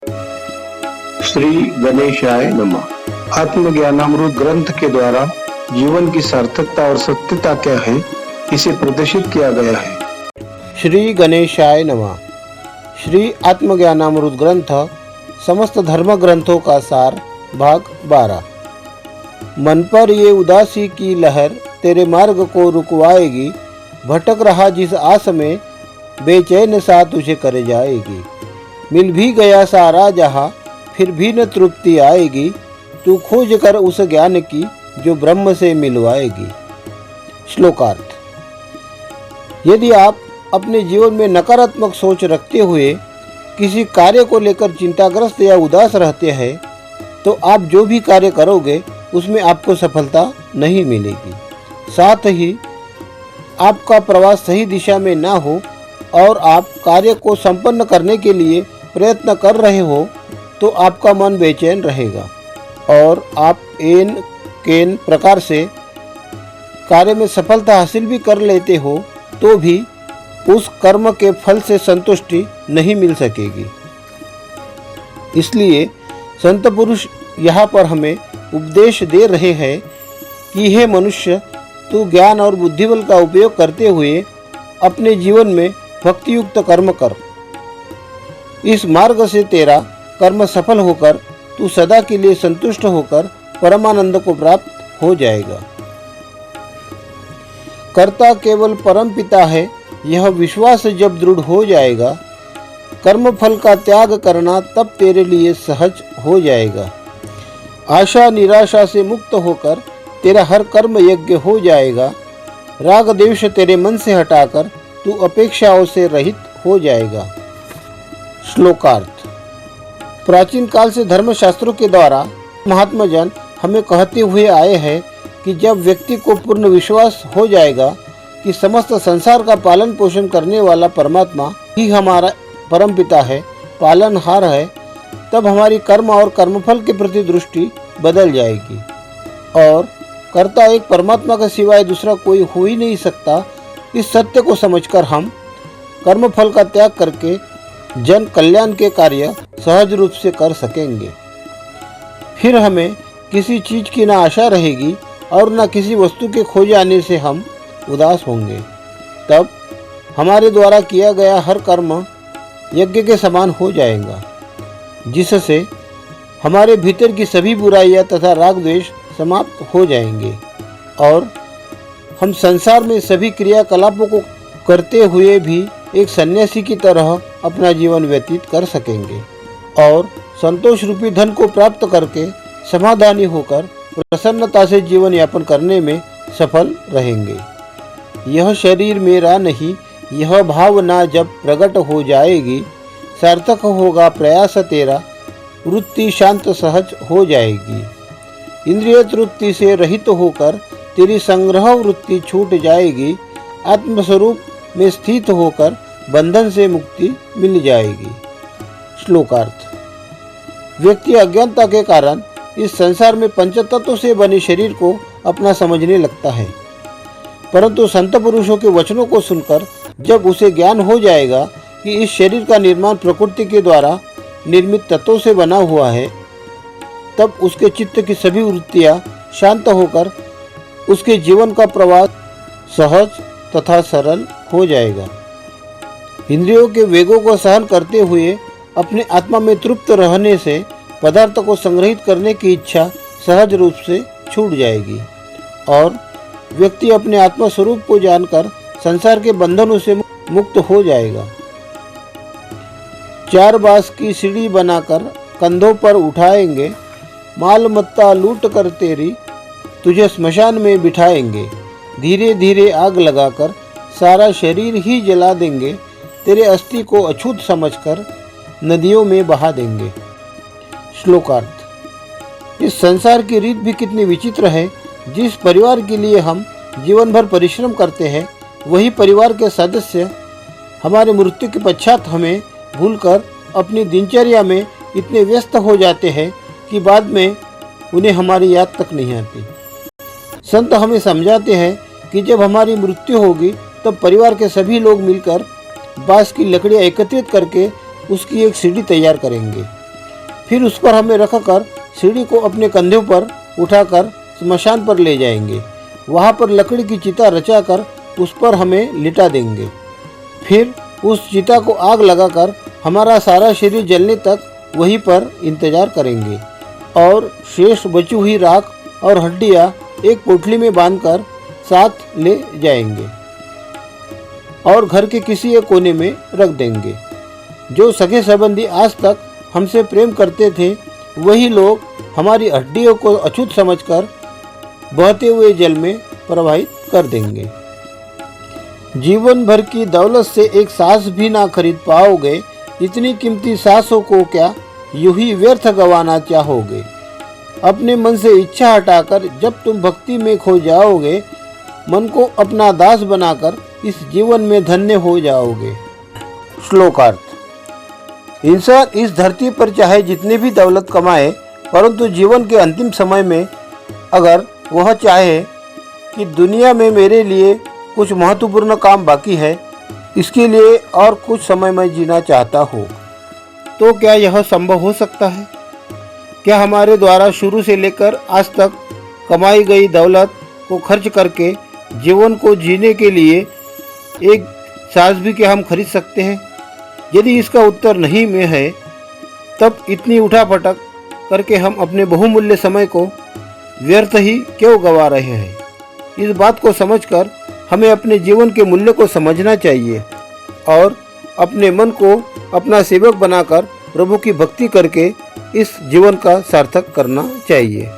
श्री गणेशाय नमः। आत्मज्ञानामृत ग्रंथ के द्वारा जीवन की सार्थकता और सत्यता क्या है, इसे प्रदर्शित किया गया है। श्री गणेशाय नमः। श्री आत्मज्ञानामृत ग्रंथ समस्त धर्म ग्रंथों का सार, भाग 12। मन पर ये उदासी की लहर तेरे मार्ग को रुकवाएगी, भटक रहा जिस आस में बेचैन सा तुझे कर जाएगी। मिल भी गया सारा जहाँ, फिर भी न तृप्ति आएगी, तू खोज कर उस ज्ञान की जो ब्रह्म से मिलवाएगी। श्लोकार्थ। यदि आप अपने जीवन में नकारात्मक सोच रखते हुए किसी कार्य को लेकर चिंताग्रस्त या उदास रहते हैं, तो आप जो भी कार्य करोगे उसमें आपको सफलता नहीं मिलेगी। साथ ही आपका प्रवास सही दिशा में ना हो और आप कार्य को संपन्न करने के लिए प्रयत्न कर रहे हो, तो आपका मन बेचैन रहेगा और आप केन प्रकार से कार्य में सफलता हासिल भी कर लेते हो, तो भी उस कर्म के फल से संतुष्टि नहीं मिल सकेगी। इसलिए संत पुरुष यहाँ पर हमें उपदेश दे रहे हैं कि हे मनुष्य, तू ज्ञान और बुद्धिबल का उपयोग करते हुए अपने जीवन में भक्तियुक्त कर्म कर। इस मार्ग से तेरा कर्म सफल होकर तू सदा के लिए संतुष्ट होकर परमानंद को प्राप्त हो जाएगा। कर्ता केवल परम पिता है, यह विश्वास जब दृढ़ हो जाएगा, कर्म फल का त्याग करना तब तेरे लिए सहज हो जाएगा। आशा निराशा से मुक्त होकर तेरा हर कर्म यज्ञ हो जाएगा। राग द्वेष तेरे मन से हटाकर तू अपेक्षाओं से रहित हो जाएगा। श्लोकार्थ। प्राचीन काल से धर्मशास्त्रों के द्वारा महात्मा जन हमें कहते हुए आए हैं कि जब व्यक्ति को पूर्ण विश्वास हो जाएगा कि समस्त संसार का पालन पोषण करने वाला परमात्मा ही हमारा परम पिता है, पालनहार है, तब हमारी कर्म और कर्मफल के प्रति दृष्टि बदल जाएगी और कर्ता एक परमात्मा के सिवाय दूसरा कोई हो ही नहीं सकता। इस सत्य को समझकर हम कर्मफल का त्याग करके जन कल्याण के कार्य सहज रूप से कर सकेंगे। फिर हमें किसी चीज की ना आशा रहेगी और ना किसी वस्तु के खो जाने से हम उदास होंगे। तब हमारे द्वारा किया गया हर कर्म यज्ञ के समान हो जाएगा, जिससे हमारे भीतर की सभी बुराइयां तथा राग द्वेष समाप्त हो जाएंगे और हम संसार में सभी क्रियाकलापों को करते हुए भी एक सन्यासी की तरह अपना जीवन व्यतीत कर सकेंगे और संतोष रूपी धन को प्राप्त करके समाधानी होकर प्रसन्नता से जीवन यापन करने में सफल रहेंगे। यह शरीर मेरा नहीं, यह भावना जब प्रकट हो जाएगी, सार्थक होगा प्रयास तेरा, वृत्ति शांत सहज हो जाएगी। इंद्रिय तृप्ति से रहित होकर तेरी संग्रह वृत्ति छूट जाएगी। आत्मस्वरूप में स्थित होकर बंधन से मुक्ति मिल जाएगी। श्लोकार्थ। व्यक्ति अज्ञानता के कारण इस संसार में पंचतत्व से बने शरीर को अपना समझने लगता है, परंतु संत पुरुषों के वचनों को सुनकर जब उसे ज्ञान हो जाएगा कि इस शरीर का निर्माण प्रकृति के द्वारा निर्मित तत्वों से बना हुआ है, तब उसके चित्त की सभी वृत्तियां शांत होकर उसके जीवन का प्रवास सहज तथा सरल हो जाएगा। इंद्रियों के वेगों को सहन करते हुए अपने आत्मा में तृप्त रहने से पदार्थ को संग्रहित करने की इच्छा सहज रूप से छूट जाएगी और व्यक्ति अपने आत्मा स्वरूप को जानकर संसार के बंधनों से मुक्त हो जाएगा। चार बांस की सीढ़ी बनाकर कंधों पर उठाएंगे, माल मत्ता लूट कर तेरी तुझे स्मशान में बिठाएंगे। धीरे धीरे आग लगाकर सारा शरीर ही जला देंगे, तेरे अस्थि को अछूत समझकर नदियों में बहा देंगे। श्लोकार्थ। इस संसार की रीत भी कितनी विचित्र है। जिस परिवार के लिए हम जीवन भर परिश्रम करते हैं, वही परिवार के सदस्य हमारे मृत्यु के पश्चात हमें भूलकर अपनी दिनचर्या में इतने व्यस्त हो जाते हैं कि बाद में उन्हें हमारी याद तक नहीं आती। संत हमें समझाते हैं कि जब हमारी मृत्यु होगी तब परिवार के सभी लोग मिलकर बांस की लकड़ियाँ एकत्रित करके उसकी एक सीढ़ी तैयार करेंगे फिर उस पर हमें रखकर सीढ़ी को अपने कंधों पर उठाकर स्मशान पर ले जाएंगे। वहाँ पर लकड़ी की चिता रचाकर उस पर हमें लिटा देंगे। फिर उस चिता को आग लगाकर हमारा सारा शरीर जलने तक वहीं पर इंतजार करेंगे और शेष बची हुई राख और हड्डियाँ एक पोटली में बांधकर साथ ले जाएंगे और घर के किसी एक कोने में रख देंगे। जो सगे संबंधी आज तक हमसे प्रेम करते थे वही लोग हमारी हड्डियों को अछूत समझकर बहते हुए जल में प्रवाहित कर देंगे। जीवन भर की दौलत से एक सांस भी ना खरीद पाओगे, इतनी कीमती सांसों को क्या यूं ही व्यर्थ गंवाना चाहोगे। अपने मन से इच्छा हटाकर जब तुम भक्ति में खो जाओगे, मन को अपना दास बनाकर इस जीवन में धन्य हो जाओगे। श्लोकार्थ। इंसान इस धरती पर चाहे जितनी भी दौलत कमाए, परंतु जीवन के अंतिम समय में अगर वह चाहे कि दुनिया में मेरे लिए कुछ महत्वपूर्ण काम बाकी है, इसके लिए और कुछ समय मैं जीना चाहता हूँ, तो क्या यह संभव हो सकता है? क्या हमारे द्वारा शुरू से लेकर आज तक कमाई गई दौलत को खर्च करके जीवन को जीने के लिए एक सांस भी क्या हम खरीद सकते हैं? यदि इसका उत्तर नहीं में है, तब इतनी उठापटक करके हम अपने बहुमूल्य समय को व्यर्थ ही क्यों गंवा रहे हैं? इस बात को समझकर हमें अपने जीवन के मूल्य को समझना चाहिए और अपने मन को अपना सेवक बनाकर प्रभु की भक्ति करके इस जीवन का सार्थक करना चाहिए।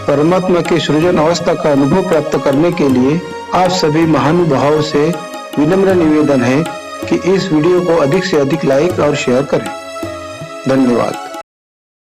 परमात्मा की सृजन अवस्था का अनुभव प्राप्त करने के लिए आप सभी महानुभावों से विनम्र निवेदन है कि इस वीडियो को अधिक से अधिक लाइक और शेयर करें। धन्यवाद।